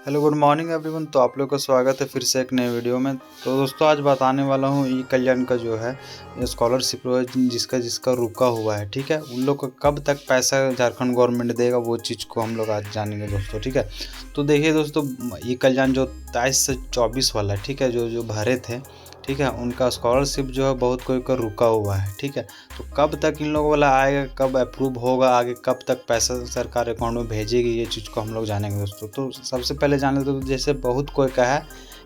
Hello good morning everyone. तो आप लोग का स्वागत है फिर से एक नए वीडियो में। तो दोस्तों आज बताने वाला हूँ ई कल्याण का जो है स्कॉलरशिप जिसका जिसका रुका हुआ है, ठीक है, उन लोग को कब तक पैसा झारखंड गवर्नमेंट देगा वो चीज़ को हम लोग आज जानेंगे दोस्तों, ठीक है। तो देखिए दोस्तों, ई कल्याण जो 23 से 24 वाला है, ठीक है, जो भरे थे, ठीक है, उनका स्कॉलरशिप जो है बहुत कोई का रुका हुआ है, ठीक है। तो कब तक इन लोगों वाला आएगा, कब अप्रूव होगा, आगे कब तक पैसा सरकार अकाउंट में भेजेगी, ये चीज़ को हम लोग जानेंगे दोस्तों। तो सबसे पहले जान लेते, तो जैसे बहुत कोई का है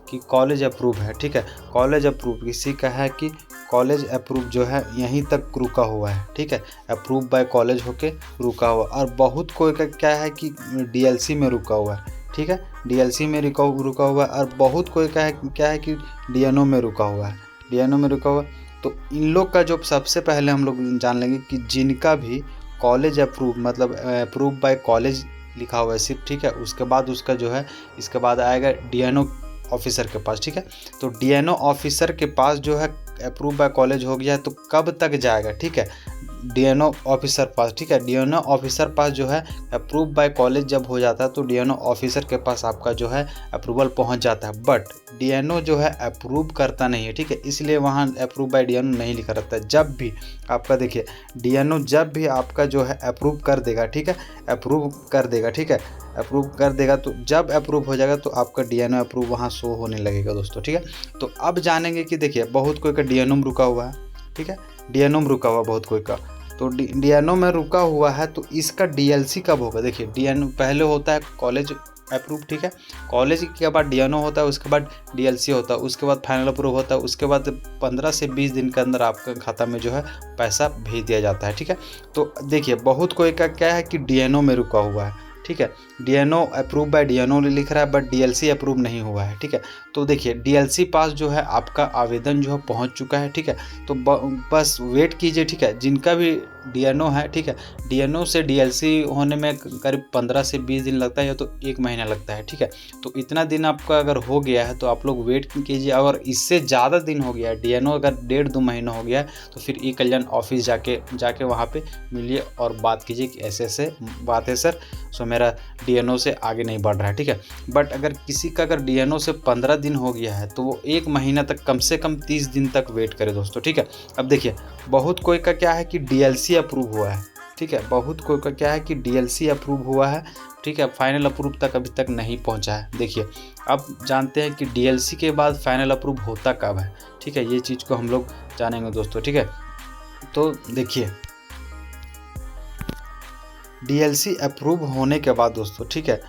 कि कॉलेज अप्रूव है, ठीक है, कॉलेज अप्रूव, किसी का है कि कॉलेज अप्रूव जो है यहीं तक रुका हुआ है, ठीक है, अप्रूव बाय कॉलेज होके रुका हुआ। और बहुत कोई का क्या है कि डीएलसी में रुका हुआ है, ठीक है, डीएलसी में रुका हुआ है। और बहुत कोई का है क्या है कि डीएनओ में रुका हुआ है, डीएनओ में रुका हुआ। तो इन लोग का जो सबसे पहले हम लोग जान लेंगे कि जिनका भी कॉलेज अप्रूव मतलब अप्रूव बाय कॉलेज लिखा हुआ है सिर्फ, ठीक है, उसके बाद उसका जो है इसके बाद आएगा डीएनओ ऑफिसर के पास, ठीक है। तो डीएनओ ऑफिसर के पास जो है अप्रूव बाय कॉलेज हो गया है, तो कब तक जाएगा, ठीक है, डीएनओ ऑफिसर पास, ठीक है, डीएनओ ऑफिसर पास जो है अप्रूव बाय कॉलेज जब हो जाता है तो डीएनओ ऑफिसर के पास आपका जो है अप्रूवल पहुंच जाता है। बट डीएनओ जो है अप्रूव करता नहीं है, ठीक है, इसलिए वहां अप्रूव बाय डीएनओ नहीं लिखा रहता है। जब भी आपका देखिए डीएनओ जब भी आपका जो है अप्रूव कर देगा, ठीक है, अप्रूव कर देगा, ठीक है, अप्रूव कर देगा, तो जब अप्रूव हो जाएगा तो आपका डीएनओ अप्रूव वहाँ शो होने लगेगा दोस्तों, ठीक है। तो अब जानेंगे कि देखिए बहुत कोई का डीएनओ में रुका हुआ है, ठीक है, डीएनओ में रुका हुआ बहुत कोई का, तो डीएनओ में रुका हुआ है, तो इसका डीएलसी कब होगा। देखिए डीएनओ पहले होता है कॉलेज अप्रूव, ठीक है, कॉलेज के बाद डीएनओ होता है, उसके बाद डीएलसी होता है, उसके बाद फाइनल अप्रूव होता है, उसके बाद 15 से 20 दिन के अंदर आपका खाता में जो है पैसा भेज दिया जाता है, ठीक है। तो देखिए बहुत कोई का क्या है कि डीएनओ में रुका हुआ है, ठीक है, डीएनओ अप्रूव बाय डीएनओ लिख रहा है बट डीएलसी अप्रूव नहीं हुआ है, ठीक है। तो देखिए डीएलसी पास जो है आपका आवेदन जो है पहुंच चुका है, ठीक है। तो बस वेट कीजिए, ठीक है, जिनका भी डीएनओ है, ठीक है, डीएनओ से डीएलसी होने में करीब 15 से 20 दिन लगता है या तो 1 महीना लगता है, ठीक है। तो इतना दिन आपका अगर हो गया है तो आप लोग वेट कीजिए। अगर इससे ज़्यादा दिन हो गया है, डीएनओ अगर 1.5-2 महीना हो गया है, तो फिर ई कल्याण ऑफिस जाके वहाँ पे मिलिए और बात कीजिए कि ऐसे ऐसे बात है सर, सो मेरा डीएनओ से आगे नहीं बढ़ रहा है, ठीक है। बट अगर किसी का अगर डीएनओ से 15 दिन हो गया है तो वो 1 महीना तक कम से कम 30 दिन तक वेट करे दोस्तों, ठीक है। अब देखिए बहुत कोई का क्या है कि डीएलसी अप्रूव हुआ है, ठीक है, बहुत कोई का क्या है कि डीएलसी अप्रूव हुआ है, ठीक है, फाइनल अप्रूव तक अभी तक नहीं पहुंचा है। देखिए अब जानते हैं कि डीएलसी के बाद फाइनल अप्रूव होता कब है, ठीक है, ये चीज़ को हम लोग जानेंगे दोस्तों, ठीक है। तो देखिए डीएलसी अप्रूव होने के बाद दोस्तों, ठीक है,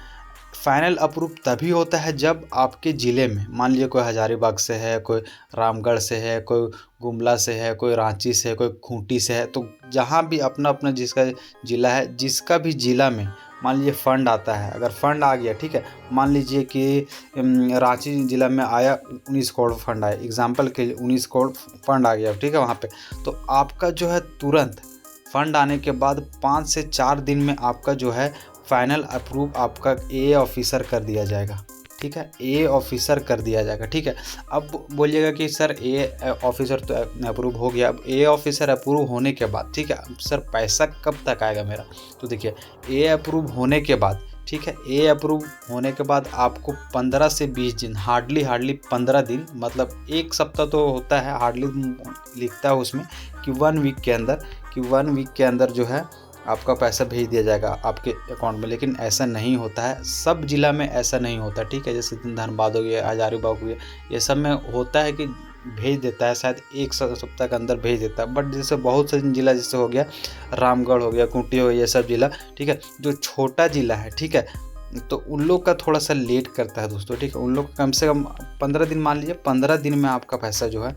फाइनल अप्रूव तभी होता है जब आपके ज़िले में मान लीजिए कोई हजारीबाग से है, कोई रामगढ़ से है, कोई गुमला से है, कोई रांची से है, कोई खूंटी से है, तो जहाँ भी अपना अपना जिसका ज़िला है, जिसका भी ज़िला में मान लीजिए फंड आता है, अगर फंड आ गया, ठीक है, मान लीजिए कि रांची ज़िला में आया 19 करोड़ फंड आया, एग्जाम्पल के लिए 19 करोड़ फंड आ गया, ठीक है, वहाँ पर तो आपका जो है तुरंत फंड आने के बाद 5 से 4 दिन में आपका जो है फाइनल अप्रूव आपका ए ऑफिसर कर दिया जाएगा, ठीक है, ए ऑफिसर कर दिया जाएगा, ठीक है। अब बोलिएगा कि सर ए ऑफिसर तो अप्रूव हो गया, अब ए ऑफिसर अप्रूव होने के बाद, ठीक है, सर पैसा कब तक आएगा मेरा। तो देखिए ए अप्रूव होने के बाद, ठीक है, ए अप्रूव होने के बाद आपको 15 से 20 दिन, हार्डली 15 दिन, मतलब 1 सप्ताह तो होता है, हार्डली लिखता है उसमें कि 1 वीक के अंदर जो है आपका पैसा भेज दिया जाएगा आपके अकाउंट में। लेकिन ऐसा नहीं होता है, सब जिला में ऐसा नहीं होता, ठीक है, जैसे धनबाद हो गया, हजारीबाग हो गया, ये सब में होता है कि भेज देता है, शायद 1 सप्ताह के अंदर भेज देता है। बट जैसे बहुत से जिला जैसे हो गया रामगढ़ हो गया, खूंटी हो गया, ये सब जिला, ठीक है, जो छोटा जिला है, ठीक है, तो उन लोग का थोड़ा सा लेट करता है दोस्तों, ठीक है, उन लोग कम से कम 15 दिन, मान लीजिए 15 दिन में आपका पैसा जो है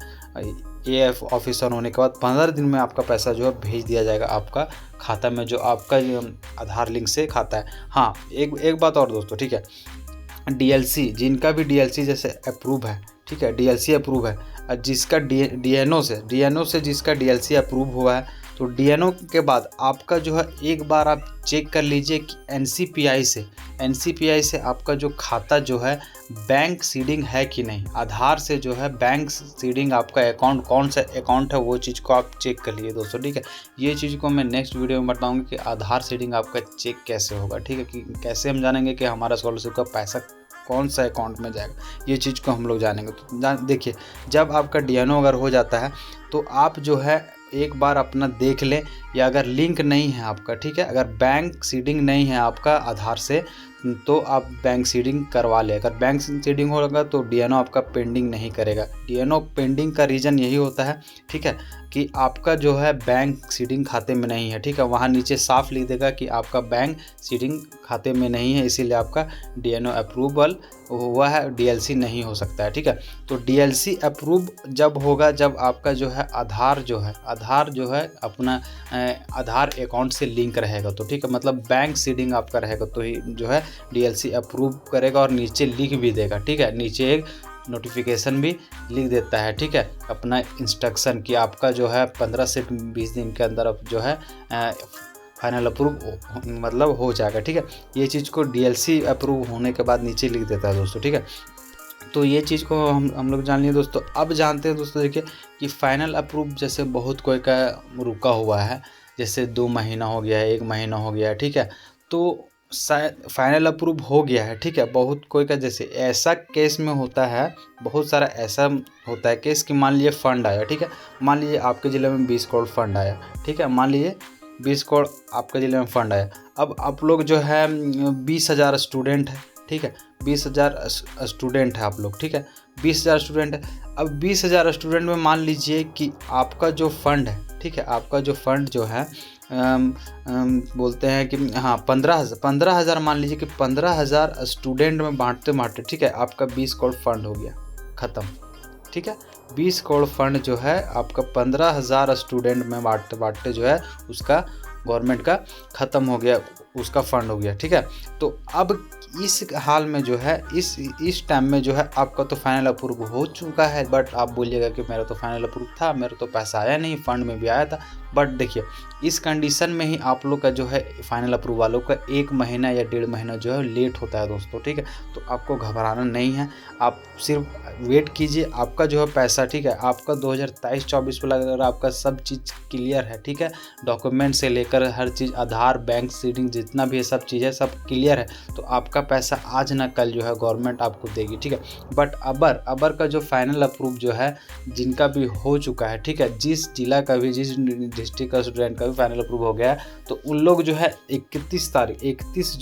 ए ऑफिसर होने के बाद 15 दिन में आपका पैसा जो है भेज दिया जाएगा आपका खाता में, जो आपका आधार लिंक से खाता है। हाँ एक बात और दोस्तों, ठीक है, डीएलसी, जिनका भी डीएलसी जैसे अप्रूव है, ठीक है, डीएलसी अप्रूव है, और जिसका डीएनओ से जिसका डीएलसी अप्रूव हुआ है, तो डीएनओ के बाद आपका जो है एक बार आप चेक कर लीजिए कि एनसीपीआई से आपका जो खाता जो है बैंक सीडिंग है कि नहीं, आधार से जो है बैंक सीडिंग आपका अकाउंट कौन सा अकाउंट है वो चीज़ को आप चेक कर लीजिए दोस्तों, ठीक है। ये चीज़ को मैं नेक्स्ट वीडियो में बताऊंगा कि आधार सीडिंग आपका चेक कैसे होगा, ठीक है, कि कैसे हम जानेंगे कि हमारा स्कॉलरशिप का पैसा कौन सा अकाउंट में जाएगा, ये चीज़ को हम लोग जानेंगे। तो देखिए, जब आपका डीएनओ अगर हो जाता है तो आप जो है एक बार अपना देख लें, या अगर लिंक नहीं है आपका, ठीक है, अगर बैंक सीडिंग नहीं है आपका आधार से, तो आप बैंक सीडिंग करवा लें। अगर बैंक सीडिंग होगा तो डीएनओ आपका पेंडिंग नहीं करेगा। डीएनओ पेंडिंग का रीज़न यही होता है, ठीक है, कि आपका जो है बैंक सीडिंग खाते में नहीं है, ठीक है, वहाँ नीचे साफ लिख देगा कि आपका बैंक सीडिंग खाते में नहीं है, इसीलिए आपका डीएनओ अप्रूवल हुआ है, डीएलसी नहीं हो सकता है, ठीक है। तो डीएलसी अप्रूव जब होगा जब आपका जो है आधार जो है अपना आधार अकाउंट से लिंक रहेगा, तो ठीक है, मतलब बैंक सीडिंग आपका रहेगा तो ही जो है डीएलसी अप्रूव करेगा, और नीचे लिख भी देगा, ठीक है, नीचे एक नोटिफिकेशन भी लिख देता है, ठीक है, अपना इंस्ट्रक्शन कि आपका जो है 15 से 20 दिन के अंदर अब जो है फाइनल अप्रूव मतलब हो जाएगा, ठीक है। ये चीज़ को डीएलसी अप्रूव होने के बाद नीचे लिख देता है दोस्तों, ठीक है। तो ये चीज़ को हम लोग जान लिए दोस्तों। अब जानते हैं दोस्तों, देखिए कि फाइनल अप्रूव जैसे बहुत कोई का रुका हुआ है, जैसे 2 महीना हो गया है, 1 महीना हो गया है, ठीक है, तो शायद फाइनल अप्रूव हो गया है, ठीक है। बहुत कोई का जैसे ऐसा केस में होता है, बहुत सारा ऐसा होता है केस कि मान लीजिए फंड आया, ठीक है, मान लीजिए आपके ज़िले में 20 करोड़ फंड आया, ठीक है, मान लीजिए 20 करोड़ आपके ज़िले में फंड आया। अब आप लोग जो है 20,000 स्टूडेंट है, ठीक है, 20,000 स्टूडेंट है आप लोग, ठीक है, 20,000 स्टूडेंट है। अब 20,000 स्टूडेंट में मान लीजिए कि आपका जो फंड है, ठीक है, आपका जो फंड जो है बोलते हैं कि हाँ 15,000 मान लीजिए कि 15,000 स्टूडेंट में बांटते, ठीक है, आपका 20 करोड़ फंड हो गया ख़त्म, ठीक है। 20 करोड़ फंड जो है आपका 15,000 स्टूडेंट में बांटते जो है उसका गवर्नमेंट का ख़त्म हो गया, उसका फंड हो गया, ठीक है। तो अब इस हाल में जो है इस टाइम में जो है आपका तो फाइनल अप्रूव हो चुका है, बट आप बोलिएगा कि मेरा तो फाइनल अप्रूव था, मेरा तो पैसा आया नहीं, फंड में भी आया था। बट देखिए, इस कंडीशन में ही आप लोग का जो है फाइनल अप्रूव वालों का 1 महीना या 1.5 महीना जो है लेट होता है दोस्तों, ठीक है। तो आपको घबराना नहीं है, आप सिर्फ वेट कीजिए, आपका जो है पैसा, ठीक है, आपका 2023-24 में अगर आपका सब चीज़ क्लियर है, ठीक है, डॉक्यूमेंट से लेकर हर चीज़, आधार, बैंक सीडिंग, जितना भी है सब चीज़ है, सब क्लियर है, तो आपका पैसा आज ना कल जो है गवर्नमेंट आपको देगी, ठीक है। बट अबर का जो फाइनल अप्रूव जो है जिनका भी हो चुका है, ठीक है, जिस जिला का भी, जिस डिस्ट्रिक्ट का स्टूडेंट का भी फाइनल अप्रूव हो गया है, तो उन लोग जो है 31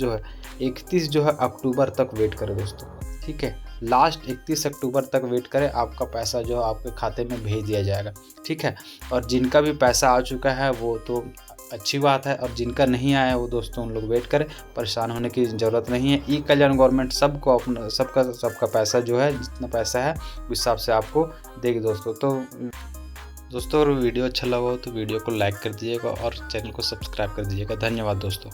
जो है अक्टूबर तक वेट करें दोस्तों, ठीक है, लास्ट 31 अक्टूबर तक वेट करें, आपका पैसा जो है आपके खाते में भेज दिया जाएगा, ठीक है। और जिनका भी पैसा आ चुका है वो तो अच्छी बात है, और जिनका नहीं आया वो दोस्तों उन लोग वेट करें, परेशान होने की ज़रूरत नहीं है। ई कल्याण गवर्नमेंट सबको अपना सबका पैसा जो है, जितना पैसा है उस हिसाब से आपको देगी दोस्तों। तो दोस्तों अगर वीडियो अच्छा लगा हो तो वीडियो को लाइक कर दीजिएगा और चैनल को सब्सक्राइब कर दीजिएगा। धन्यवाद दोस्तों।